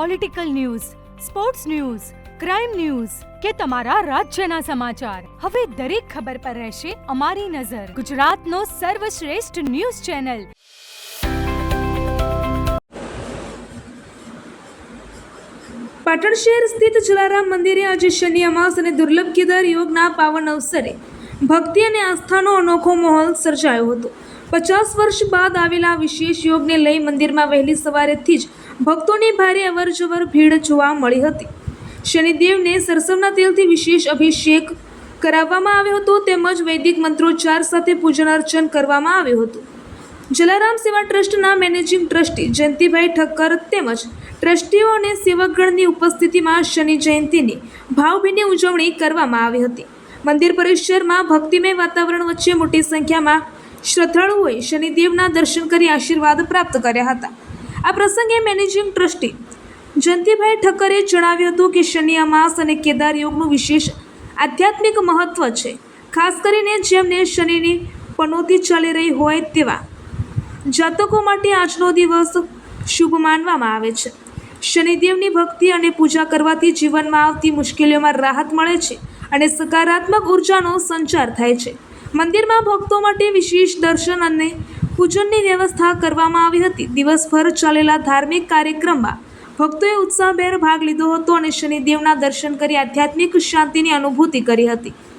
Political news, sports news, crime news કે તમારા રાજ્યના સમાચાર, હવે દરેક ખબર પર રહેશે અમારી નજર. ગુજરાતનો સર્વશ્રેષ્ઠ ન્યૂઝ ચેનલ. પાટણ શહેર સ્થિત જલારામ મંદિરે આજે શનિ અમાસ અને દુર્લભ કેદાર યોગના પાવન અવસરે ભક્તિ અને આસ્થાનો અનોખો માહોલ સર્જાયો હતો. 50 વર્ષ બાદ આવેલા વિશેષ યોગને લઈ મંદિરમાં વહેલી સવારેથી જ ભક્તોની ભારે અવરજવર ભીડ જોવા મળી હતી. શનિદેવને સરસવના તેલથી વિશેષ અભિષેક કરાવવામાં આવ્યો હતો તેમજ વૈદિક મંત્રોચ્ચાર સાથે પૂજન અર્ચન કરવામાં આવ્યું હતું. જલારામ સેવા ટ્રસ્ટના મેનેજિંગ ટ્રસ્ટી જયંતિભાઈ ઠક્કર તેમજ ટ્રસ્ટીઓ અને સેવકગણની ઉપસ્થિતિમાં શનિ જયંતિની ભાવભીની ઉજવણી કરવામાં આવી હતી. મંદિર પરિસરમાં ભક્તિમય વાતાવરણ વચ્ચે મોટી સંખ્યામાં શ્રદ્ધાળુઓએ શનિદેવના દર્શન કરી આશીર્વાદ પ્રાપ્ત કર્યા હતા. આ પ્રસંગે મેનેજિંગ ટ્રસ્ટી જયંતિભાઈ ઠક્કરે જણાવ્યું હતું કે શનિ અમાસ અને કેદાર યોગનું વિશેષ આધ્યાત્મિક મહત્વ છે. ખાસ કરીને જેમને શનિની પનોતી ચાલી રહી હોય તેવા જાતકો માટે આજનો દિવસ શુભ માનવામાં આવે છે. શનિદેવની ભક્તિ અને પૂજા કરવાથી જીવનમાં આવતી મુશ્કેલીઓમાં રાહત મળે છે અને સકારાત્મક ઉર્જાનો સંચાર થાય છે. મંદિરમાં ભક્તો માટે વિશેષ દર્શન અને પૂજનની વ્યવસ્થા કરવામાં આવી હતી. દિવસભર ચાલેલા ધાર્મિક કાર્યક્રમમાં ભક્તોએ ઉત્સાહભેર ભાગ લીધો હતો અને શનિદેવના દર્શન કરી આધ્યાત્મિક શાંતિની અનુભૂતિ કરી હતી.